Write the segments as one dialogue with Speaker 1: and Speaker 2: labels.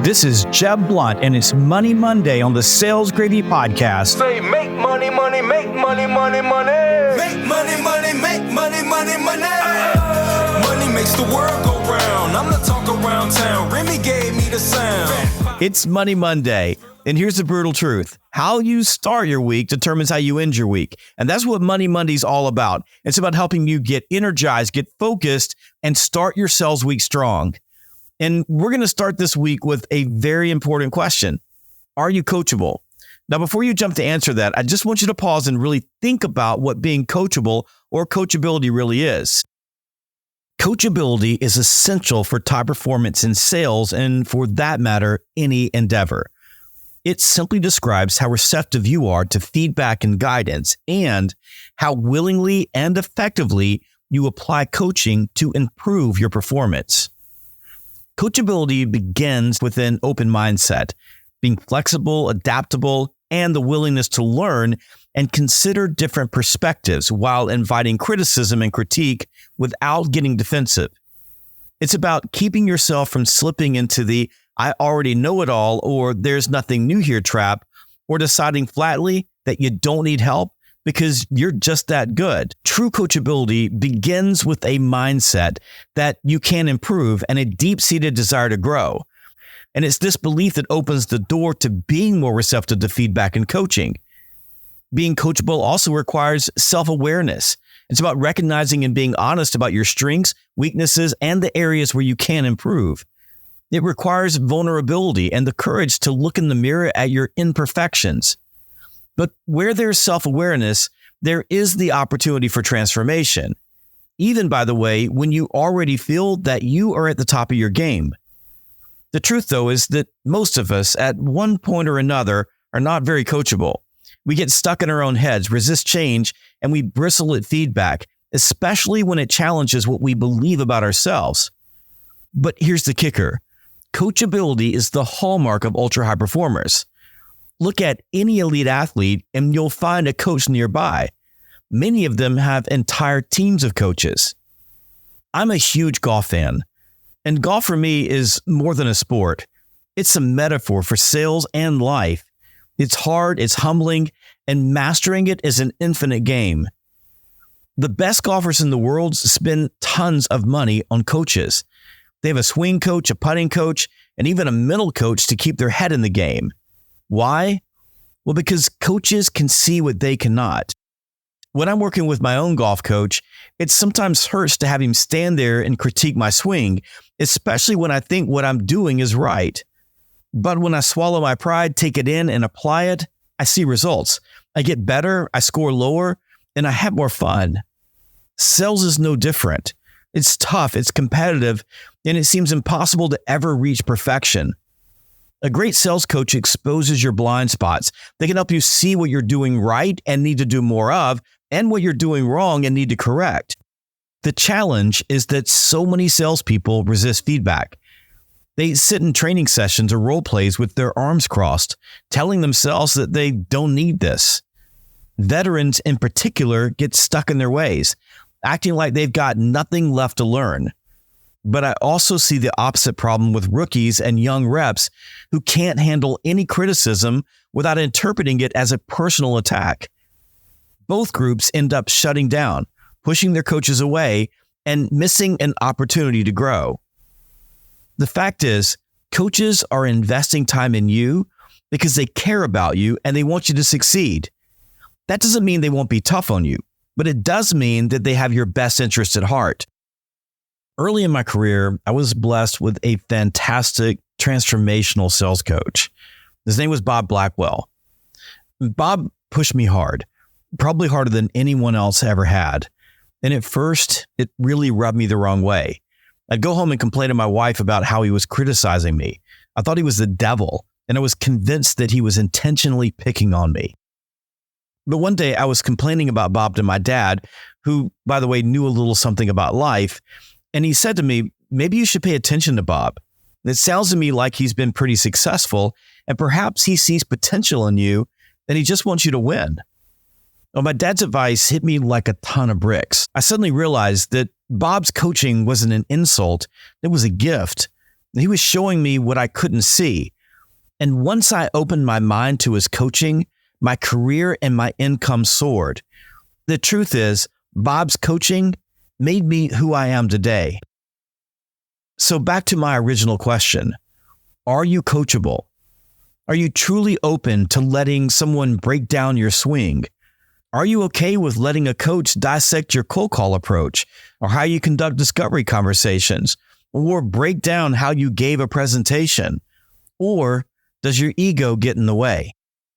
Speaker 1: This is Jeb Blunt, and it's Money Monday on the Sales Gravy Podcast.
Speaker 2: Say make money, money, make money, money, money. Make money, money, make money, money, money. Money makes the world go round. I'm the talk around town. Remy gave me the sound.
Speaker 1: It's Money Monday, and here's the brutal truth. How you start your week determines how you end your week. And that's what Money Monday's all about. It's about helping you get energized, get focused, and start your sales week strong. And we're going to start this week with a very important question. Are you coachable? Now, before you jump to answer that, I just want you to pause and really think about what being coachable or coachability really is. Coachability is essential for top performance in sales and, for that matter, any endeavor. It simply describes how receptive you are to feedback and guidance and how willingly and effectively you apply coaching to improve your performance. Coachability begins with an open mindset, being flexible, adaptable, and the willingness to learn and consider different perspectives while inviting criticism and critique without getting defensive. It's about keeping yourself from slipping into the "I already know it all" or "there's nothing new here" trap, or deciding flatly that you don't need help because you're just that good. True coachability begins with a mindset that you can improve and a deep-seated desire to grow. And it's this belief that opens the door to being more receptive to feedback and coaching. Being coachable also requires self-awareness. It's about recognizing and being honest about your strengths, weaknesses, and the areas where you can improve. It requires vulnerability and the courage to look in the mirror at your imperfections. But where there's self-awareness, there is the opportunity for transformation. Even, by the way, when you already feel that you are at the top of your game. The truth, though, is that most of us, at one point or another, are not very coachable. We get stuck in our own heads, resist change, and we bristle at feedback, especially when it challenges what we believe about ourselves. But here's the kicker. Coachability is the hallmark of ultra-high performers. Look at any elite athlete and you'll find a coach nearby. Many of them have entire teams of coaches. I'm a huge golf fan, and golf for me is more than a sport. It's a metaphor for sales and life. It's hard, it's humbling, and mastering it is an infinite game. The best golfers in the world spend tons of money on coaches. They have a swing coach, a putting coach, and even a mental coach to keep their head in the game. Why? Well, because coaches can see what they cannot. When I'm working with my own golf coach, it sometimes hurts to have him stand there and critique my swing, especially when I think what I'm doing is right. But when I swallow my pride, take it in, and apply it, I see results. I get better, I score lower, and I have more fun. Sales is no different. It's tough, it's competitive, and it seems impossible to ever reach perfection. A great sales coach exposes your blind spots. They can help you see what you're doing right and need to do more of, and what you're doing wrong and need to correct. The challenge is that so many salespeople resist feedback. They sit in training sessions or role plays with their arms crossed, telling themselves that they don't need this. Veterans in particular get stuck in their ways, acting like they've got nothing left to learn. But I also see the opposite problem with rookies and young reps who can't handle any criticism without interpreting it as a personal attack. Both groups end up shutting down, pushing their coaches away, and missing an opportunity to grow. The fact is, coaches are investing time in you because they care about you and they want you to succeed. That doesn't mean they won't be tough on you, but it does mean that they have your best interest at heart. Early in my career, I was blessed with a fantastic transformational sales coach. His name was Bob Blackwell. Bob pushed me hard, probably harder than anyone else ever had. And at first, it really rubbed me the wrong way. I'd go home and complain to my wife about how he was criticizing me. I thought he was the devil, and I was convinced that he was intentionally picking on me. But one day I was complaining about Bob to my dad, who, by the way, knew a little something about life. And he said to me, maybe you should pay attention to Bob. It sounds to me like he's been pretty successful, and perhaps he sees potential in you, and he just wants you to win. Well, my dad's advice hit me like a ton of bricks. I suddenly realized that Bob's coaching wasn't an insult, it was a gift. He was showing me what I couldn't see. And once I opened my mind to his coaching, my career and my income soared. The truth is, Bob's coaching made me who I am today. So back to my original question. Are you coachable? Are you truly open to letting someone break down your swing? Are you okay with letting a coach dissect your cold call approach, or how you conduct discovery conversations, or break down how you gave a presentation? Or does your ego get in the way?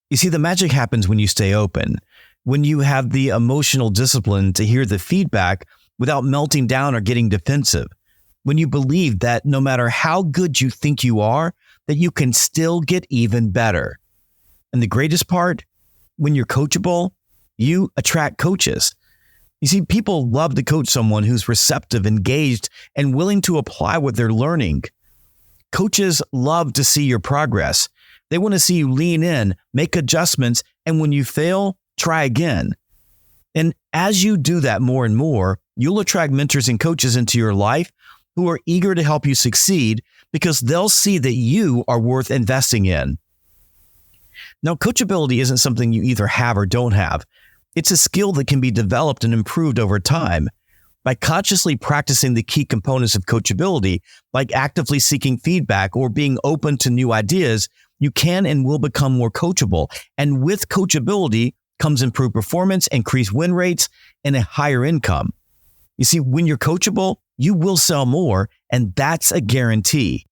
Speaker 1: You see, the magic happens when you stay open, when you have the emotional discipline to hear the feedback without melting down or getting defensive, when you believe that no matter how good you think you are, that you can still get even better. And the greatest part, when you're coachable, you attract coaches. You see, people love to coach someone who's receptive, engaged, and willing to apply what they're learning. Coaches love to see your progress. They want to see you lean in, make adjustments, and when you fail, try again. And as you do that more and more, you'll attract mentors and coaches into your life who are eager to help you succeed because they'll see that you are worth investing in. Now, coachability isn't something you either have or don't have. It's a skill that can be developed and improved over time. By consciously practicing the key components of coachability, like actively seeking feedback or being open to new ideas, you can and will become more coachable. And with coachability comes improved performance, increased win rates, and a higher income. You see, when you're coachable, you will sell more, and that's a guarantee.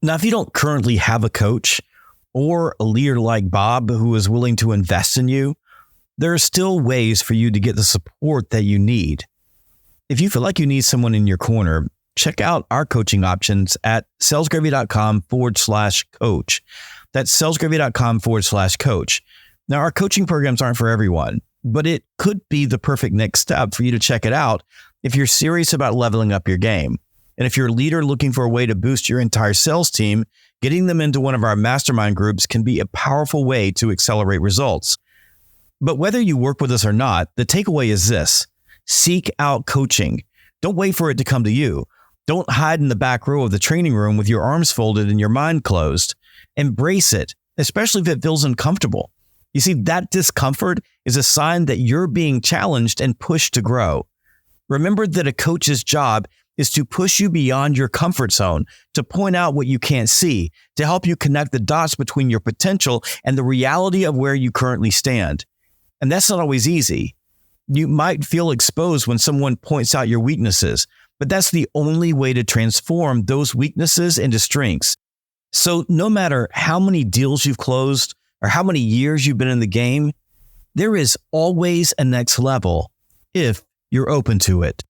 Speaker 1: Now, if you don't currently have a coach or a leader like Bob who is willing to invest in you, there are still ways for you to get the support that you need. If you feel like you need someone in your corner, check out our coaching options at salesgravy.com/coach. That's salesgravy.com/coach. Now, our coaching programs aren't for everyone, but it could be the perfect next step for you to check it out if you're serious about leveling up your game. And if you're a leader looking for a way to boost your entire sales team, getting them into one of our mastermind groups can be a powerful way to accelerate results. But whether you work with us or not, the takeaway is this: seek out coaching. Don't wait for it to come to you. Don't hide in the back row of the training room with your arms folded and your mind closed. Embrace it, especially if it feels uncomfortable. You see, that discomfort is a sign that you're being challenged and pushed to grow. Remember that a coach's job is to push you beyond your comfort zone, to point out what you can't see, to help you connect the dots between your potential and the reality of where you currently stand. And that's not always easy. You might feel exposed when someone points out your weaknesses, but that's the only way to transform those weaknesses into strengths. So no matter how many deals you've closed or how many years you've been in the game, there is always a next level if you're open to it.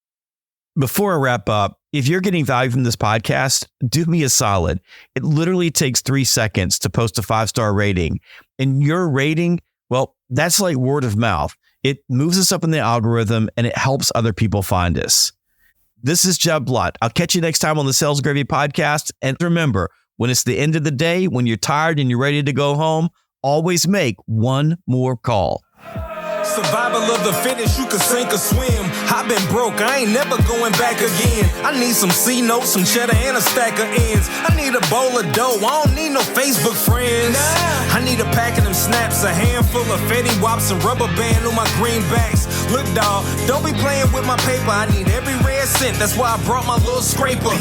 Speaker 1: Before I wrap up, if you're getting value from this podcast, do me a solid. It literally takes 3 seconds to post a 5-star rating. And your rating, well, that's like word of mouth. It moves us up in the algorithm and it helps other people find us. This is Jeb Blunt. I'll catch you next time on the Sales Gravy Podcast. And remember, when it's the end of the day, when you're tired and you're ready to go home, always make one more call.
Speaker 2: Survival of the fittest, you can sink or swim. I've been broke, I ain't never going back again. I need some C notes, some cheddar, and a stack of ends. I need a bowl of dough, I don't need no Facebook friends. I need a pack of them snaps, a handful of Fetty Wops, and rubber band on my greenbacks. Look, dawg, don't be playing with my paper. I need every red cent, that's why I brought my little scraper.